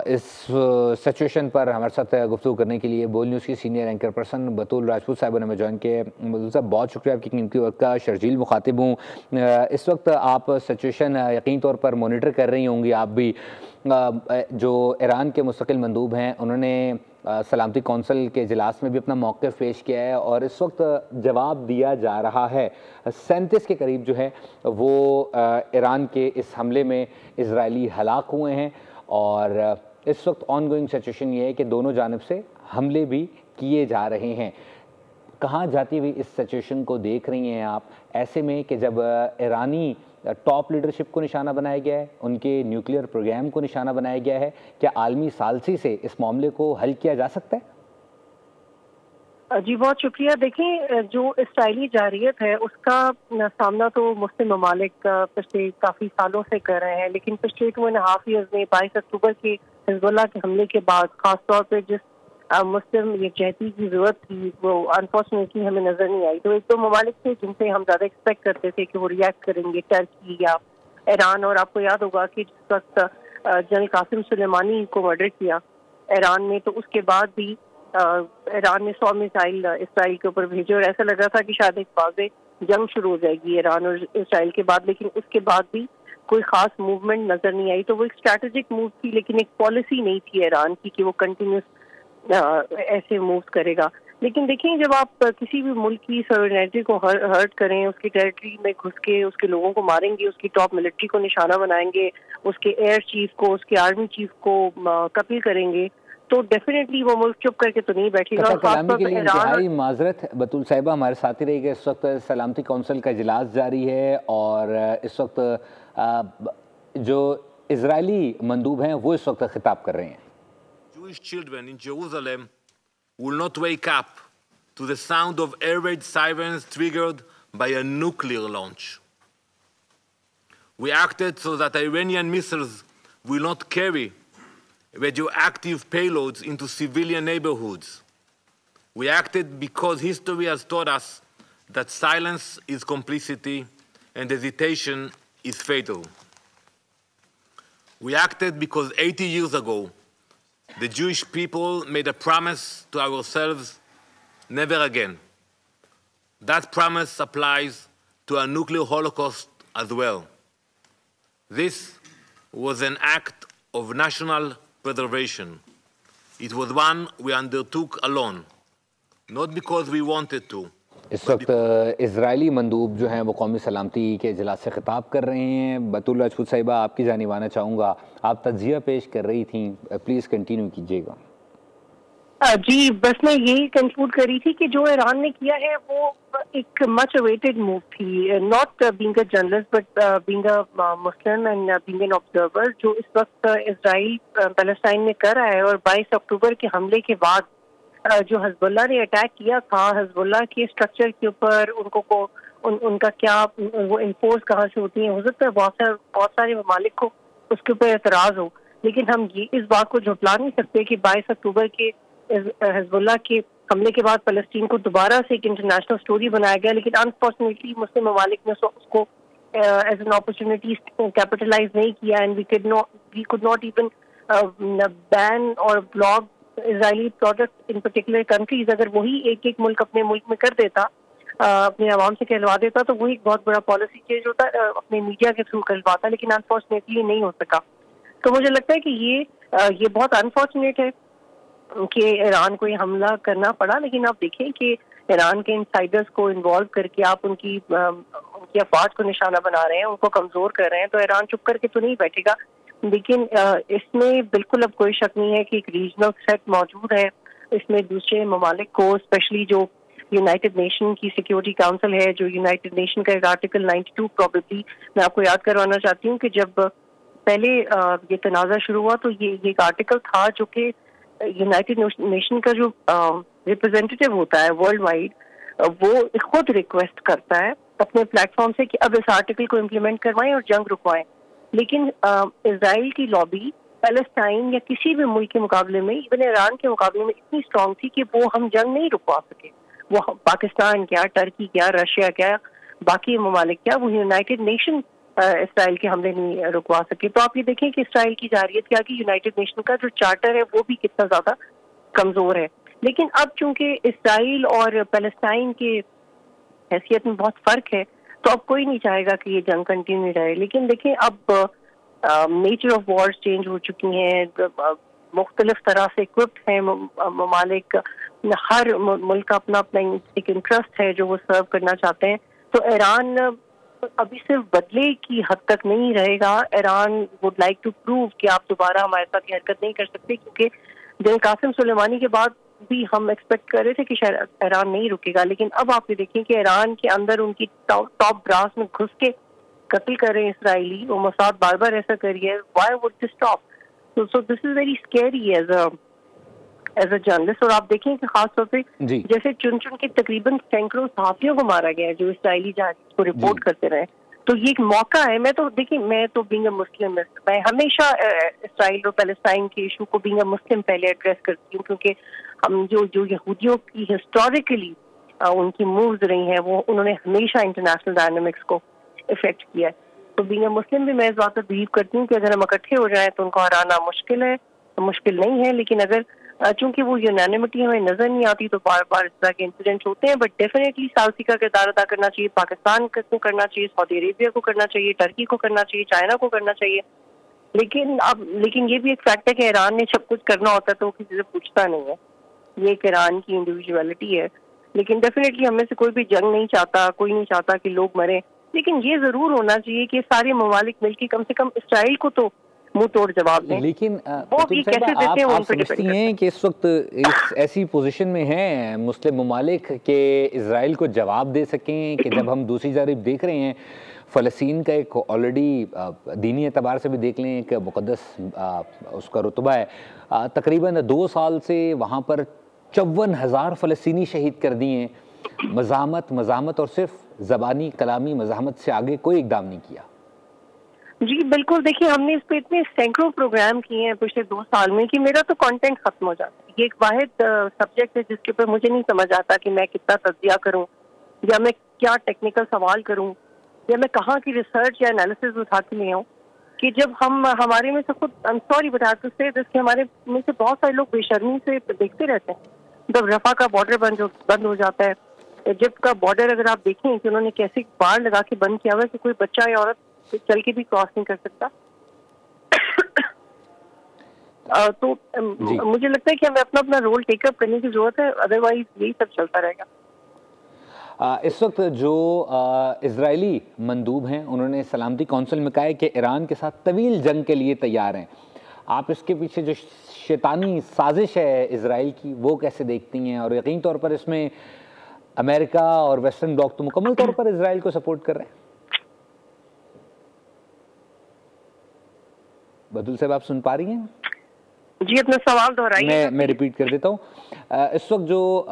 اس situation پر ہمارے ساتھ گفتگو کرنے کے لیے بول نیوز کی senior anchor person Batool Rajput صاحبہ نے ہمیں جوائن کیا ہے۔ بطول صاحب بہت شکریہ آپ کی قیمتی وقت کا، شرجیل مخاطب ہوں۔ اس وقت آپ سچویشن یقینی طور پر مانیٹر کر رہی ہوں گی آپ بھی۔ جو ایران کے مستقل مندوب ہیں انہوں نے سلامتی کونسل کے اجلاس میں بھی اپنا موقف پیش کیا ہے، اور اس وقت جواب دیا جا رہا ہے۔ 37 کے قریب جو ہے وہ ایران کے اس حملے میں اسرائیلی ہلاک ہوئے ہیں، اور اس وقت آن گوئنگ سچویشن یہ ہے کہ دونوں جانب سے حملے بھی کیے جا رہے ہیں۔ کہاں جاتی ہوئی اس سچویشن کو دیکھ رہی ہیں آپ ایسے میں کہ جب ایرانی ٹاپ لیڈرشپ کو نشانہ بنایا گیا ہے، ان کے نیوکلیئر پروگرام کو نشانہ بنایا گیا ہے، کیا عالمی ثالثی سے اس معاملے کو حل کیا جا سکتا ہے؟ جی بہت شکریہ۔ دیکھیں، جو اسرائیلی جارحیت ہے اس کا سامنا تو مسلم ممالک پچھلے کافی سالوں سے کر رہے ہیں، لیکن پچھلے 2.5 ایئرز میں 22 اکتوبر کے حزب اللہ کے حملے کے بعد خاص طور پہ جس مسلم یکجہتی کی ضرورت تھی وہ انفارچونیٹلی ہمیں نظر نہیں آئی۔ تو ایک دو ممالک تھے جن سے ہم زیادہ ایکسپیکٹ کرتے تھے کہ وہ ریئیکٹ کریں گے، ٹرکی یا ایران۔ اور آپ کو یاد ہوگا کہ جس وقت جنرل قاسم سلیمانی کو مرڈر کیا ایران میں، تو اس کے بعد بھی ایران نے 100 میزائل اسرائیل کے اوپر بھیجے، اور ایسا لگ رہا تھا کہ شاید ایک واضح جنگ شروع ہو جائے گی ایران اور اسرائیل کے بعد، لیکن اس کے بعد بھی کوئی خاص موومنٹ نظر نہیں آئی۔ تو وہ ایک اسٹریٹجک موو تھی، لیکن ایک پالیسی نہیں تھی ایران کی کہ وہ کنٹینیوس ایسے موو کرے گا۔ لیکن دیکھیں، جب آپ کسی بھی ملک کی سورینٹی کو ہرٹ کریں، اس کی ٹیریٹری میں گھس کے اس کے لوگوں کو ماریں گے، اس کی ٹاپ ملٹری کو نشانہ بنائیں گے، اس کے ایئر چیف کو، اس کے آرمی چیف کو قتل کریں گے، تو ڈیفینیٹلی وہ ملک چپ کر کے تو نہیں بیٹھے گا۔ کلامی کے لیے انتہائی معذرت بطول صاحبہ، ہمارے ساتھی رہی کہ اس وقت سلامتی کونسل کا اجلاس جاری ہے، اور اس وقت جو اسرائیلی مندوب ہیں وہ اس وقت خطاب کر رہے ہیں۔ Jewish children in Jerusalem will not wake up to the sound of air raid sirens triggered by a nuclear launch. We acted so that Iranian missiles will not carry radioactive payloads into civilian neighborhoods. We acted because history has taught us that silence is complicity and hesitation is fatal. We acted because 80 years ago, the Jewish people made a promise to ourselves, never again. That promise applies to a nuclear holocaust as well. This was an act of national preservation. It was one we undertook alone, not because we wanted to. اس وقت اسرائیلی مندوب جو ہیں وہ قومی سلامتی کے اجلاس سے خطاب کر رہے ہیں۔ بطول راجپوت صاحبہ، آپ کی جانب آنا چاہوں گا، آپ تجزیہ پیش کر رہی تھیں، پلیز کنٹینیو کیجیے گا۔ جی بس میں یہی کنکلوڈ کر رہی تھی کہ جو ایران نے کیا ہے وہ ایک مچ اویٹڈ موو تھی، not being a journalist but being a Muslim and being an observer. جو اس وقت اسرائیل پیلسٹائن میں کر رہا ہے، اور 22 اکتوبر کے حملے کے بعد جو حزب اللہ نے اٹیک کیا تھا، حزب اللہ کے اسٹرکچر کے اوپر ان کا کیا وہ انفورس کہاں سے ہوتی ہیں، ہو سکتا ہے بہت سارے ممالک کو اس کے اوپر اعتراض ہو، لیکن ہم اس بات کو جھٹلا نہیں سکتے کہ 22 اکتوبر کے حزب اللہ کے حملے کے بعد فلسطین کو دوبارہ سے ایک انٹرنیشنل سٹوری بنایا گیا، لیکن انفارچونیٹلی مسلم ممالک نے اس کو ایز این اپرچونٹی کیپٹلائز نہیں کیا، and we could not even ban اور block Israeli product in particular countries. اگر وہی ایک ملک اپنے ملک میں کر دیتا، اپنے عوام سے کہلوا دیتا، تو وہی ایک بہت بڑا پالیسی چینج ہوتا، اپنے میڈیا کے تھرو کہلواتا، لیکن انفارچونیٹلی نہیں ہو سکا۔ تو مجھے لگتا ہے کہ یہ بہت انفارچونیٹ ہے کہ ایران کو یہ حملہ کرنا پڑا، لیکن آپ دیکھیں کہ ایران کے انسائڈرز کو انوالو کر کے آپ ان کی افواج کو نشانہ بنا رہے ہیں، ان کو کمزور کر رہے ہیں، تو ایران چپ کر کے تو نہیں بیٹھے گا۔ لیکن اس میں بالکل اب کوئی شک نہیں ہے کہ ایک ریجنل تھریٹ موجود ہے، اس میں دوسرے ممالک کو، اسپیشلی جو یونائٹڈ نیشن کی سیکیورٹی کاؤنسل ہے، جو یونائٹڈ نیشن کا ایک آرٹیکل 92 پروبیبلی میں آپ کو یاد کروانا چاہتی ہوں کہ جب پہلے یہ تنازع شروع ہوا تو یہ ایک آرٹیکل تھا جو کہ یونائٹڈ نیشن کا جو ریپرزینٹیٹیو ہوتا ہے ورلڈ وائڈ، وہ خود ریکویسٹ کرتا ہے اپنے پلیٹ فارم سے کہ اب اس آرٹیکل کو امپلیمنٹ کروائیں اور جنگ رکوائیں، لیکن اسرائیل کی لابی پیلسٹائن یا کسی بھی ملک کے مقابلے میں، ایون ایران کے مقابلے میں اتنی اسٹرانگ تھی کہ وہ ہم جنگ نہیں رکوا سکے۔ وہ پاکستان کیا، ٹرکی کیا، رشیا کیا، باقی ممالک کیا، وہ یونائٹڈ نیشن اسرائیل کے حملے نہیں رکوا سکے. تو آپ یہ دیکھیں کہ اسرائیل کی جارحیت کے آگے یونائٹڈ نیشن کا جو چارٹر ہے وہ بھی کتنا زیادہ کمزور ہے. لیکن اب چونکہ اسرائیل اور پیلسٹائن کے حیثیت میں بہت فرق ہے تو اب کوئی نہیں چاہے گا کہ یہ جنگ کنٹینیو رہے. لیکن دیکھیں اب نیچر آف وارز چینج ہو چکی ہیں, مختلف طرح سے اکوپڈ ہیں ممالک, ہر ملک کا اپنا اپنا ایک انٹرسٹ ہے جو وہ سرو کرنا چاہتے ہیں. تو ایران ابھی صرف بدلے کی حد تک نہیں رہے گا. Iran would like to prove کہ آپ دوبارہ ہمارے ساتھ یہ حرکت نہیں کر سکتے, کیونکہ جنرل قاسم سلیمانی کے بعد بھی ہم ایکسپیکٹ کر رہے تھے کہ شاید ایران نہیں رکے گا. لیکن اب آپ یہ دیکھیں کہ ایران کے اندر ان کی ٹاپ براس میں گھس کے قتل کر رہے ہیں اسرائیلی, وہ موساد بار بار ایسا کر رہی ہے. Y would this stop? So this is very scary as a journalist. اور آپ دیکھیں کہ خاص طور پہ جیسے چن چن کے تقریباً سینکڑوں صحافیوں کو مارا گیا ہے جو اسرائیلی جہاز کو رپورٹ کرتے رہے. تو یہ ایک موقع ہے. میں تو دیکھیں, میں تو بینگ اے مسلم, میں ہمیشہ اسرائیل اور پیلسٹائن کے ایشو کو بینگ اے مسلم پہلے ایڈریس کرتی ہوں, کیونکہ ہم جو یہودیوں کی ہسٹوریکلی ان کی مووز رہی ہیں وہ انہوں نے ہمیشہ انٹرنیشنل ڈائنامکس کو افیکٹ کیا ہے. تو بینگ اے مسلم بھی میں اس بات پر بلیو کرتی ہوں کہ اگر ہم اکٹھے ہو جائیں تو ان کو ہرانا مشکل ہے, مشکل نہیں ہے. لیکن اگر چونکہ وہ یونانیمٹی ہمیں نظر نہیں آتی تو بار بار اس طرح کے انسیڈنٹ ہوتے ہیں. بٹ ڈیفینیٹلی ساؤتھ کا کردار ادا کرنا چاہیے, پاکستان کو کرنا چاہیے, سعودی عربیہ کو کرنا چاہیے, ٹرکی کو کرنا چاہیے, چائنا کو کرنا چاہیے. لیکن یہ بھی ایک فیکٹ ہے کہ ایران نے سب کچھ کرنا ہوتا ہے تو وہ کسی سے پوچھتا نہیں ہے. یہ ایک ایران کی انڈیویجویلٹی ہے. لیکن ڈیفینیٹلی ہم میں سے کوئی بھی جنگ نہیں چاہتا, کوئی نہیں چاہتا کہ لوگ مریں. لیکن یہ ضرور ہونا چاہیے کہ سارے ممالک مل کے کم سے کم اسرائیل کو تو منہ توڑ جواب دیں. لیکن وہ بھی کیسے دیتے ہیں, آپ سمجھتی ہیں کہ اس وقت ایسی پوزیشن میں ہیں مسلم ممالک کہ اسرائیل کو جواب دے سکیں کہ جب ہم دوسری جانب دیکھ رہے ہیں فلسطین کا ایک آلریڈی دینی اعتبار سے بھی دیکھ لیں ایک مقدس اس کا رتبہ ہے, تقریباً 2 سال سے وہاں پر 54,000 فلسطینی شہید کر دیے ہیں. مزاحمت اور صرف زبانی کلامی مزاحمت سے آگے کوئی اقدام نہیں کیا. جی بالکل, دیکھیے ہم نے اس پہ اتنے سینکڑوں پروگرام کیے ہیں پچھلے 2 سال میں کہ میرا تو کانٹینٹ ختم ہو جاتا ہے. یہ ایک واحد سبجیکٹ ہے جس کے اوپر مجھے نہیں سمجھ آتا کہ میں کتنا تجزیہ کروں, یا میں کیا ٹیکنیکل سوال کروں, یا میں کہاں کی ریسرچ یا انالیسز اٹھا کے لے آؤں. کہ جب ہمارے میں سے خود سوری بتاتے سے جس کے ہمارے میں سے بہت سارے لوگ بے شرمی سے دیکھتے رہتے ہیں جب رفح کا بارڈر بند ہو جاتا ہے. ایجپٹ کا بارڈر اگر آپ دیکھیں کہ انہوں نے کیسے بار لگا کے بند کیا ہوا ہے کہ کوئی بچہ یا عورت چل کے بھی کراس نہیں کر سکتا. تو مجھے لگتا ہے کہ ہمیں اپنا رول ٹیک اپ کرنے کی ضرورت ہے, ادروائز یہی سب چلتا رہے گا. اس وقت جو اسرائیلی مندوب ہیں انہوں نے سلامتی کونسل میں کہا ہے کہ ایران کے ساتھ طویل جنگ کے لیے تیار ہیں. آپ اس کے پیچھے جو شیطانی سازش ہے اسرائیل کی وہ کیسے دیکھتی ہیں, اور یقینی طور پر اس میں امریکہ اور ویسٹرن بلاک تو مکمل طور پر اسرائیل کو سپورٹ کر رہے ہیں؟ بدل صاحب آپ سن پا رہی ہیں؟ جی اپنا سوال دہرائیے. میں ریپیٹ کر دیتا ہوں. اس وقت جو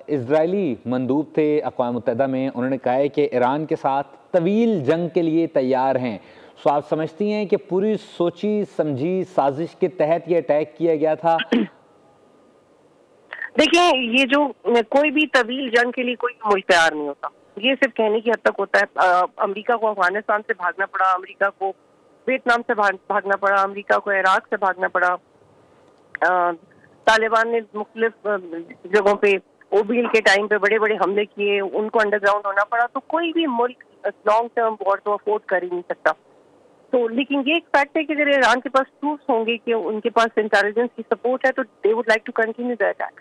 اسرائیلی مندوب تھے اقوام متحدہ میں انہوں نے کہا ہے کہ ایران کے ساتھ طویل جنگ کے لیے تیار ہیں. سو آپ سمجھتی ہیں کہ پوری سوچی سمجھی سازش کے تحت یہ اٹیک کیا گیا تھا؟ دیکھیں یہ جو کوئی بھی طویل جنگ کے لیے کوئی ملک تیار نہیں ہوتا, یہ صرف کہنے کی حد تک ہوتا ہے. امریکہ کو افغانستان سے بھاگنا پڑا, امریکہ کو ویتنام سے بھاگنا پڑا, امریکہ کو عراق سے بھاگنا پڑا. طالبان نے مختلف جگہوں پہ اوبیل کے ٹائم پہ بڑے بڑے حملے کیے, ان کو انڈر گراؤنڈ ہونا پڑا. تو کوئی بھی ملک لانگ ٹرم وار تو افورڈ کر ہی نہیں سکتا. تو لیکن یہ ایک فیکٹ ہے کہ اگر ایران کے پاس پروفس ہوں گے کہ ان کے پاس انٹیلیجنس کی سپورٹ ہے تو they would like to continue the attack.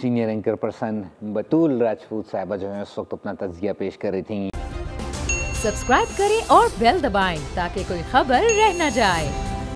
Senior anchor person Batool Rajput صاحبہ جو ہیں اس وقت اپنا تجزیہ پیش کر رہی تھیں. سبسکرائب کریں اور بیل دبائیں تاکہ کوئی خبر رہ نہ جائے.